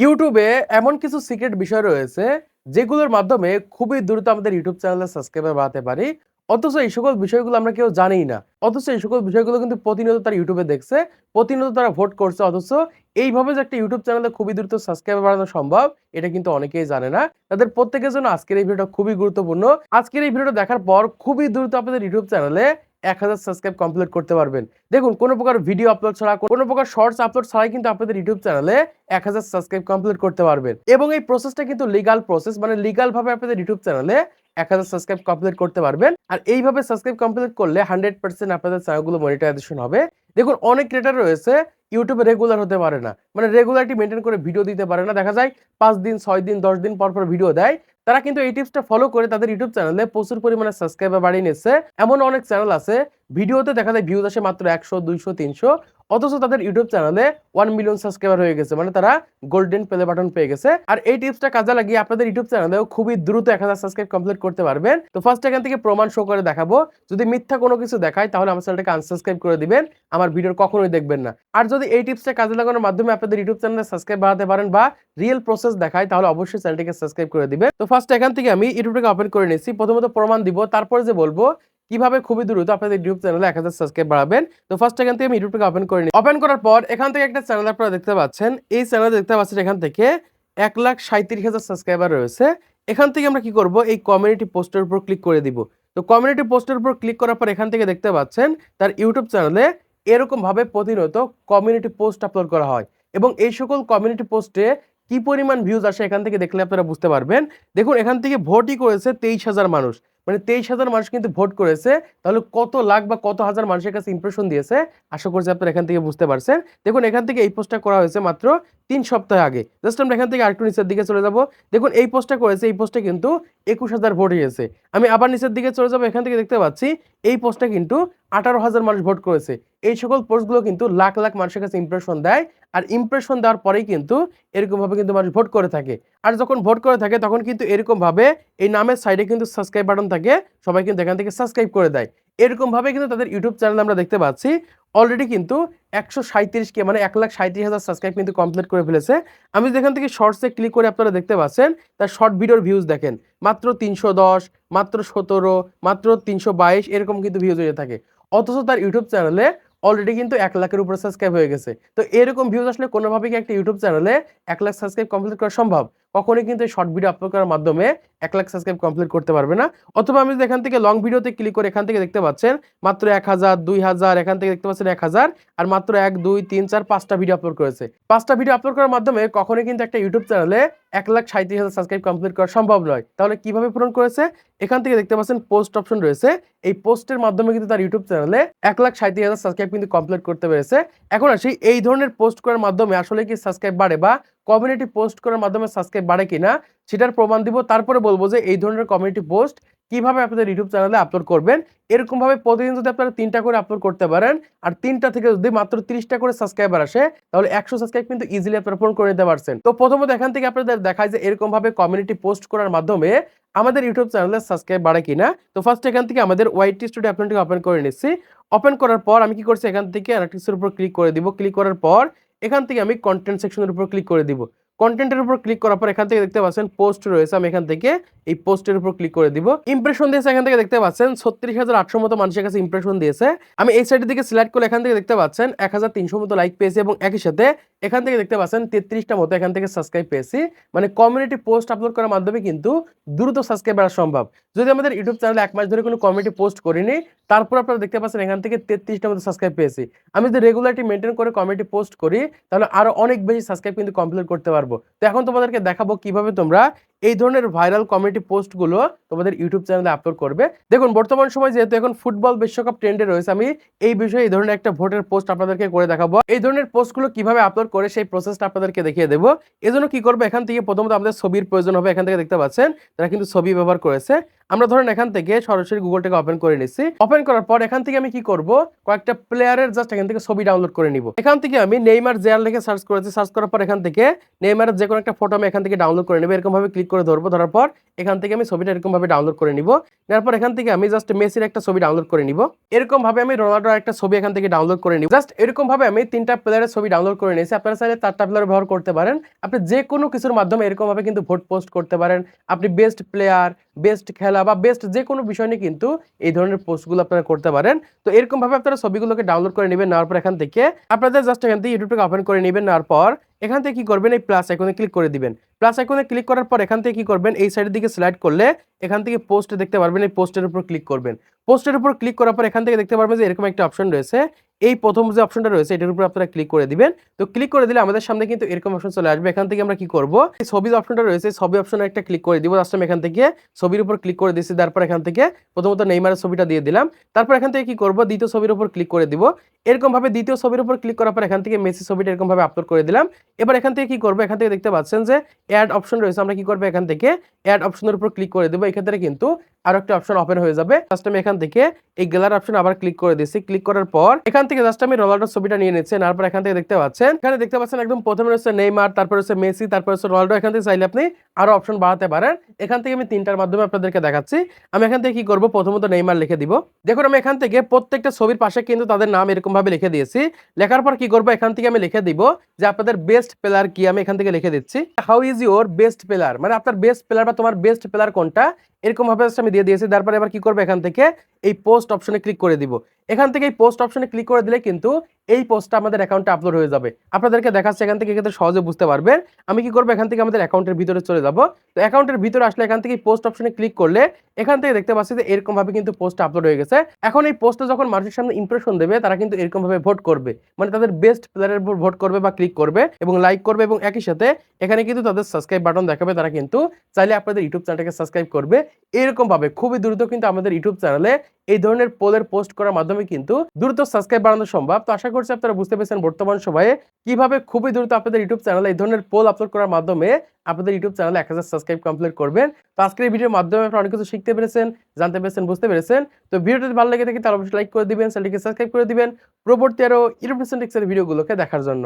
ইউটিউবে এমন কিছু সিক্রেট বিষয় রয়েছে যেগুলোর মাধ্যমে খুবই দ্রুত আমাদের ইউটিউব চ্যানেলের সাবস্ক্রাইবার বাড়াতে পারি। অথচ এই সকল বিষয়গুলো আমরা কেউ জানিই না। অথচ এই সকল বিষয়গুলো কিন্তু প্রতিনিয়ত তারা ইউটিউবে দেখছে, প্রতিনিয়ত তারা ভোট করছে। অথচ এইভাবে যে একটা ইউটিউব চ্যানেলে খুবই দ্রুত সাবস্ক্রাইবার বাড়ানো সম্ভব, এটা কিন্তু অনেকেই জানে না। তাদের প্রত্যেকের জন্য আজকের এই ভিডিওটা খুবই গুরুত্বপূর্ণ। আজকের এই ভিডিওটা দেখার পর খুবই দ্রুত আপনাদের ইউটিউব চ্যানেলে 1000 সাবস্ক্রাইব কমপ্লিট করতে পারবেন। দেখুন, কোনো প্রকার ভিডিও আপলোড ছাড়া, কোনো প্রকার শর্টস আপলোড ছাড়াই কিন্তু আপনাদের ইউটিউব চ্যানেলে 1000 সাবস্ক্রাইব কমপ্লিট করতে পারবেন। এবং এই প্রসেসটা কিন্তু লিগ্যাল প্রসেস, মানে লিগ্যাল ভাবে আপনাদের ইউটিউব চ্যানেলে 1000 সাবস্ক্রাইব কমপ্লিট করতে পারবেন। আর এইভাবে সাবস্ক্রাইব কমপ্লিট করলে 100% আপনাদের চ্যানেলগুলো মনিটাইজেশন হবে। দেখুন, অনেক ক্রিয়েটর রয়েছে ইউটিউবে রেগুলার হতে পারে না, মানে রেগুলারিটি মেনটেন করে ভিডিও দিতে পারে না। দেখা যায় 5 দিন, 6 দিন, 10 দিন পর পর ভিডিও দেয়। তারা কিন্তু এই টিপসটা ফলো করে তাদের ইউটিউব চ্যানেলে প্রচুর পরিমাণে সাবস্ক্রাইবার বাড়িয়ে নিচ্ছে। এমন অনেক চ্যানেল আছে ভিডিওতে দেখা যায় ভিউজ আসে মাত্র 100, 200, 300, অথচ তাদের ইউটিউব চ্যানেলে 1 মিলিয়ন সাবস্ক্রাইবার হয়ে গেছে, মানে তারা গোল্ডেন প্লে বাটন পেয়ে গেছে। আর এই টিপসটা কাজে লাগিয়ে আপনাদের ইউটিউব চ্যানেলেও খুবই দ্রুত 1000 সাবস্ক্রাইব কমপ্লিট করতে পারবেন। তো ফার্স্ট এখান থেকে প্রমাণ শো করে দেখাবো। যদি মিথ্যা কোনো কিছু দেখায় তাহলে আমার চ্যানেলটাকে আনসাবস্ক্রাইব করে দিবেন, আমার ভিডিও কখনোই দেখবেন না। আর যদি এই টিপসটা কাজে লাগানোর মাধ্যমে আপনাদের ইউটিউব চ্যানেলে সাবস্ক্রাইব বাড়াতে পারেন বা রিয়েল প্রসেস দেখায়, তাহলে অবশ্যই চ্যানেলটিকে সাবস্ক্রাইব করে দিবেন। তো ফার্স্ট এখান থেকে আমি ইউটিউবটাকে ওপেন করে নিচ্ছি। প্রথমত প্রমাণ দিব, তারপরে যে বলবো কিভাবে খুবই দ্রুত আপনাদের ইউটিউব চ্যানেলে 1000 সাবস্ক্রাইব বাড়াবেন। তো ফার্স্ট এখান থেকে আমি ইউটিউবটাকে ওপেন করে নিই। ওপেন করার পর এখান থেকে একটা চ্যানেল আপনারা দেখতে পাচ্ছেন। এই চ্যানেলে দেখতে পাচ্ছেন এখান থেকে 1,37,000 সাবস্ক্রাইবার রয়েছে। এখান থেকে আমরা কি করব, এই কমিউনিটি পোস্টের উপর ক্লিক করে দিব। তো কমিউনিটি পোস্টের উপর ক্লিক করার পর এখান থেকে দেখতে পাচ্ছেন তার ইউটিউব চ্যানেলে এরকম ভাবে প্রতিনিয়ত কমিউনিটি পোস্ট আপলোড করা হয়। এবং এই সকল কমিউনিটি পোস্টে কি পরিমাণ ভিউজ আসে এখান থেকে দেখলে আপনারা বুঝতে পারবেন। দেখুন, এখান থেকে ভোটই করেছে 23,000 মানুষ, মানে 23,000 মানুষ কিন্তু ভোট করেছে। তাহলে কত লাখ বা কত হাজার মানুষের কাছে ইমপ্রেশন দিয়েছে, আশা করছি আপনারা এখান থেকে বুঝতে পারছেন। দেখুন, এখান থেকে এই পোস্টটা করা হয়েছে মাত্র 3 সপ্তাহ আগে। জাস্ট আমরা এখান থেকে আরেকটু নিচের দিকে চলে যাব। দেখুন, এই পোস্টটা করেছে, এই পোস্টে কিন্তু 21,000 ভোট হয়েছে। আমি আবার নিচের দিকে চলে যাব, এখান থেকে দেখতে পাচ্ছি এই পোস্টটা কিন্তু 18,000 মানুষ ভোট করেছে। এই সকল পোস্টগুলো কিন্তু লাখ লাখ মানুষের কাছে ইমপ্রেশন দেয়। আর ইমপ্রেশন দেওয়ার পরেই কিন্তু এরকম ভাবে কিন্তু মানুষ ভোট করে থাকে। আর যখন ভোট করে থাকে তখন কিন্তু এরকম ভাবে এই নামের সাইডে কিন্তু সাবস্ক্রাইব বাটন থাকে, সবাই কিন্তু এখান থেকে সাবস্ক্রাইব করে দেয়। এরকম ভাবে কিন্তু তাদের ইউটিউব চ্যানেল আমরা দেখতে পাচ্ছি অলরেডি কিন্তু 137K, মানে 1,37,000 সাবস্ক্রাইব কিন্তু কমপ্লিট করে ফেলেছে। আমি যদি এখান থেকে শর্টসে ক্লিক করে আপনারা দেখতে পাচ্ছেন তার শর্ট ভিডিওর ভিউজ দেখেন মাত্র 310, মাত্র 17, মাত্র 322 এরকম কিন্তু ভিউজ হয়ে থাকে। অথচ তার ইউটিউব চ্যানেলে অলরেডি কিন্তু 1 লাখের উপরে সাবস্ক্রাইব হয়ে গেছে। তো এরকম ভিউজ আসলে কোনোভাবেই কি একটা ইউটিউব চ্যানেলে 1 লাখ সাবস্ক্রাইব কমপ্লিট করা সম্ভব? কখনোই কিন্তু এই শর্ট ভিডিও আপলোড করার মাধ্যমে 1 লাখ সাবস্ক্রাইব কমপ্লিট করতে পারবে না। অথবা আমি যদি এখান থেকে লং ভিডিওতে ক্লিক করে এখান থেকে দেখতে পাচ্ছেন মাত্র 1000, 2000, এখান থেকে দেখতে পাচ্ছেন 1000, আর মাত্র 1, 2, 3, 4, 5টা ভিডিও আপলোড করেছে। 5টা ভিডিও আপলোড করার মাধ্যমে কখনোই কিন্তু একটা ইউটিউব চ্যানেলে 1,37,000 সাবস্ক্রাইব কমপ্লিট করা সম্ভব নয়। তাহলে কিভাবে পূরণ করেছে? এখান থেকে দেখতে পাচ্ছেন পোস্ট অপশন রয়েছে। এই পোস্টের মাধ্যমে কিন্তু তার ইউটিউব চ্যানেলে 1,37,000 সাবস্ক্রাইব কিন্তু কমপ্লিট করতে পেরেছে। এখন আসি, এই ধরনের পোস্ট করার মাধ্যমে আসলে কি সাবস্ক্রাইব বাড়ে বা কমিউনিটি পোস্ট করার মাধ্যমে সাবস্ক্রাইব বাড়ে কিনা সেটার প্রমাণ দিব। তারপরে বলবো যে এই ধরনের কমিউনিটি পোস্ট কিভাবে আপনাদের ইউটিউব চ্যানেলে আপলোড করবেন। এরকম ভাবে প্রতিদিন যদি আপনারা 3টা করে আপলোড করতে পারেন আর 3টা থেকে যদি মাত্র 30টা করে সাবস্ক্রাইবার আসে, তাহলে 100 সাবস্ক্রাইব কিন্তু ইজিলি আপনারা পূরণ করে নিতে পারছেন। তো প্রথমত এখান থেকে আপনাদের দেখায় যে এরকম ভাবে কমিউনিটি পোস্ট করার মাধ্যমে আমাদের ইউটিউব চ্যানেলে সাবস্ক্রাইব বাড়ে কিনা। তো ফার্স্ট এখান থেকে আমাদের ওয়াইটি স্টুডিও অ্যাকাউন্টটি ওপেন করে নিচ্ছি। ওপেন করার পর আমি কি করছি, এখান থেকে অ্যানালিটিক্সের উপর ক্লিক করে দিব। ক্লিক করার পর এখান থেকে আমি কন্টেন্ট সেকশনের উপর ক্লিক করে দিব। কন্টেন্টের উপর ক্লিক করার পর এখান থেকে দেখতে পাচ্ছেন পোস্ট রয়েছে, আমি এখান থেকে এই পোস্টের উপর ক্লিক করে দিব। ইমপ্রেশন দিয়েছে, এখান থেকে দেখতে পাচ্ছেন 36,800 মতো মানুষের কাছে ইমপ্রেশন দিয়েছে। আমি এই সাইডের দিকে সিলেক্ট করে এখান থেকে দেখতে পাচ্ছেন 1,300 মতো লাইক পেয়েছে এবং একই সাথে এখান থেকে দেখতে পাচ্ছেন 33টা মতো এখান থেকে সাবস্ক্রাইব পেয়েছি। মানে কমিউনিটি পোস্ট আপলোড করার মাধ্যমে কিন্তু দ্রুত সাবস্ক্রাইব বাড়া সম্ভব। যদি আমাদের ইউটিউব চ্যানেলে 1 মাস ধরে কোনো কমিউনিটি পোস্ট করিনি, তারপর আপনারা দেখতে পাচ্ছেন এখান থেকে 33টা মতো সাবস্ক্রাইব পেয়েছি। আমি যদি রেগুলারিটি মেনটেন করে কমিউনিটি পোস্ট করি তাহলে আরো অনেক বেশি সাবস্ক্রাইব কিন্তু কমপ্লিট করতে পারবো। তো এখন তোমাদেরকে দেখাবো কিভাবে তোমরা এই ধরনের ভাইরাল কমিউনিটি পোস্ট গুলো তোমাদের ইউটিউব চ্যানেলে আপলোড করবে। দেখুন, বর্তমান সময় যেহেতু এখন ফুটবল বিশ্বকাপ ট্রেন্ডে রয়েছে, আমি এই বিষয়ে এই ধরনের একটা ভোটের পোস্ট আপনাদেরকে করে দেখাবো। এই ধরনের পোস্টগুলো কিভাবে আপলোড করে সেই প্রসেসটা আপনাদেরকে দেখিয়ে দেবো। এজন্য কি করবো, এখান থেকে প্রথমত আমাদের ছবির প্রয়োজন হবে। এখান থেকে দেখতে পাচ্ছেন তারা কিন্তু ছবি ব্যবহার করেছে। আমরা ধরেন এখান থেকে সরাসরি গুগলটাকে ওপেন করে নিচ্ছি। ওপেন করার পর এখান থেকে আমি কি করব, কয়েকটা প্লেয়ারের জাস্ট এখান থেকে ছবি ডাউনলোড করে নিব। এখান থেকে আমি নেইমার জেআর লিখে সার্চ করেছি। সার্চ করার পর এখান থেকে নেইমারের যে কোনো একটা ফটো আমি এখান থেকে ডাউনলোড করে নেব। এরকম ভাবে ক্লিক করে ধরবো, ধরার পর এখান থেকে আমি ছবিটা এরকম ভাবে ডাউনলোড করে নিব। নেওয়ার পর এখান থেকে আমি জাস্ট মেসির একটা ছবি ডাউনলোড করে নিব। এরকম ভাবে আমি রোনাল্ডোর একটা ছবি এখান থেকে ডাউনলোড করে নিব। জাস্ট এরকম ভাবে আমি 3টা প্লেয়ারের ছবি ডাউনলোড করে নিয়েছি। আপনারা চাইলে 4টা প্লেয়ার ব্যবহার করতে পারেন। আপনি যে কোনো কিছুর মাধ্যমে এরকম ভাবে কিন্তু ভোট পোস্ট করতে পারেন। আপনি বেস্ট প্লেয়ার, বেস্ট খেলা বা বেস্ট যে কোনো বিষয় নিয়ে কিন্তু এই ধরনের পোস্টগুলো আপনারা করতে পারেন। তো এরকম ভাবে আপনারা ছবিগুলোকে ডাউনলোড করে নেবেন। নেওয়ার পর এখান থেকে আপনাদের জাস্ট এখান থেকে ইউটিউবটাকে ওপেন করে নেবেন। নেওয়ার পর এখান থেকে কি করবেন, এই প্লাস আইকনে ক্লিক করে দিবেন। প্লাস আইকনে ক্লিক করার পর এখান থেকে কি করবেন, এই সাইডের দিকে স্লাইড করলে এখান থেকে পোস্ট দেখতে পারবেন। এই পোস্টের উপর ক্লিক করবেন। পোস্টের উপর ক্লিক করার পর এখান থেকে দেখতে পারবেন যে এরকম একটা অপশন রয়েছে। এই প্রথম যে অপশনটা রয়েছে এটার উপর আপনারা ক্লিক করে দিবেন। তো ক্লিক করে দিলে আমাদের সামনে কিন্তু এরকম অপশন চলে আসবে। এখান থেকে আমরা কি করব, এই ছবি যে অপশনটা রয়েছে ছবি অপশনে একটা ক্লিক করে দিব। জাস্ট আমি এখান থেকে ছবির উপর ক্লিক করে দিয়েছি। তারপর এখান থেকে প্রথমত নেইমারের ছবিটা দিয়ে দিলাম। তারপর এখান থেকে কি করব, দ্বিতীয় ছবির উপর ক্লিক করে দিব। এরকম ভাবে দ্বিতীয় ছবির উপর ক্লিক করার পর এখান থেকে মেসি ছবিটা এরকম ভাবে আপলোড করে দিলাম। এবার এখান থেকে কি করব, এখান থেকে দেখতে পাচ্ছেন যে অ্যাড অপশন রয়েছে। আমরা কি করব, এখান থেকে অ্যাড অপশনের উপর ক্লিক করে দেব। এখান থেকে কিন্তু আরো একটা অপশন ওপেন হয়ে যাবে। জাস্ট আমি এখান থেকে এই গ্যালারি অপশন আবার ক্লিক করে দিয়েছি। ক্লিক করার পর এখান থেকে জাস্ট আমি রোনাল্ডোর ছবিটা নিয়ে নিচ্ছি। তারপর এখান থেকে দেখতে পাচ্ছেন, এখানে দেখতে পাচ্ছেন একদম প্রথমে রয়েছে নেইমার, তারপর হচ্ছে মেসি, তারপর হচ্ছে রোনাল্ডো। এখান থেকে চাইলে আপনি আরো অপশন বাড়াতে পারেন। এখান থেকে আমি 3টার মাধ্যমে আপনাদেরকে দেখাচ্ছি। আমি এখান থেকে কি করব, প্রথমত নেইমার লিখে দিব। দেখুন আমি এখান থেকে প্রত্যেকটা ছবির পাশে কিন্তু তাদের নাম এরকম ভাবে লিখে দিয়েছি। লেখার পর কি করব, এখান থেকে আমি লিখে দিব যে আপনাদের বেস্ট প্লেয়ার কি। আমি এখান থেকে লিখে দিচ্ছি how is your best player, মানে আপনার বেস্ট প্লেয়ার বা তোমার বেস্ট প্লেয়ার কোনটা, এরকম ভাবে আমি দিয়ে দিয়েছি। তারপরে এবার কি করব, এখান থেকে এই পোস্ট অপশনে ক্লিক করে দিব। এখান থেকে এই পোস্ট অপশনে ক্লিক করে দিলে কিন্তু এই পোস্টটা আমাদের অ্যাকাউন্টে আপলোড হয়ে যাবে। আপনাদেরকে দেখাচ্ছি এখান থেকে কিন্তু সহজে বুঝতে পারবেন। আমি কি করব, এখান থেকে আমাদের অ্যাকাউন্টের ভিতরে চলে যাব। তো অ্যাকাউন্টের ভিতরে আসলে এখান থেকে পোস্ট অপশনে ক্লিক করলে এখান থেকে দেখতে পাচ্ছি যে এরকম ভাবে কিন্তু পোস্ট আপলোড হয়ে গেছে। এখন এই পোস্টে যখন মানুষের সামনে ইমপ্রেশন দেবে তারা কিন্তু এরকম ভাবে ভোট করবে, মানে তাদের বেস্ট প্লেয়ারের উপর ভোট করবে বা ক্লিক করবে এবং লাইক করবে, এবং একই সাথে এখানে কিন্তু তাদের সাবস্ক্রাইব বাটন দেখাবে। তারা কিন্তু চাইলে আপনাদের ইউটিউব চ্যানেলটাকে সাবস্ক্রাইব করবে। এরকম ভাবে খুবই দ্রুত কিন্তু আমাদের ইউটিউব চ্যানেলে এই ধরনের পোলের পোস্ট করার মাধ্যমে কিন্তু দ্রুত সাবস্ক্রাইব বাড়ানো সম্ভব। তো আশা করছি আপনারা বুঝতে পেরেছেন বর্তমান সময়ে কিভাবে খুবই দ্রুত আপনাদের ইউটিউব চ্যানেলে এই ধরনের পোল আপলোড করার মাধ্যমে আপনাদের ইউটিউব চ্যানেলে 1000 সাবস্ক্রাইব কমপ্লিট করবেন। তো আজকের এই ভিডিওর মাধ্যমে আপনারা অনেক কিছু শিখতে পেরেছেন, জানতে পেরেছেন, বুঝতে পেরেছেন। তো ভিডিওটি ভালো লেগে থাকে তাহলে অবশ্যই লাইক করে দিবেন, চ্যানেলটিকে সাবস্ক্রাইব করে দিবেন পরবর্তী আরো ইউটিউব ভিডিওগুলোকে দেখার জন্য।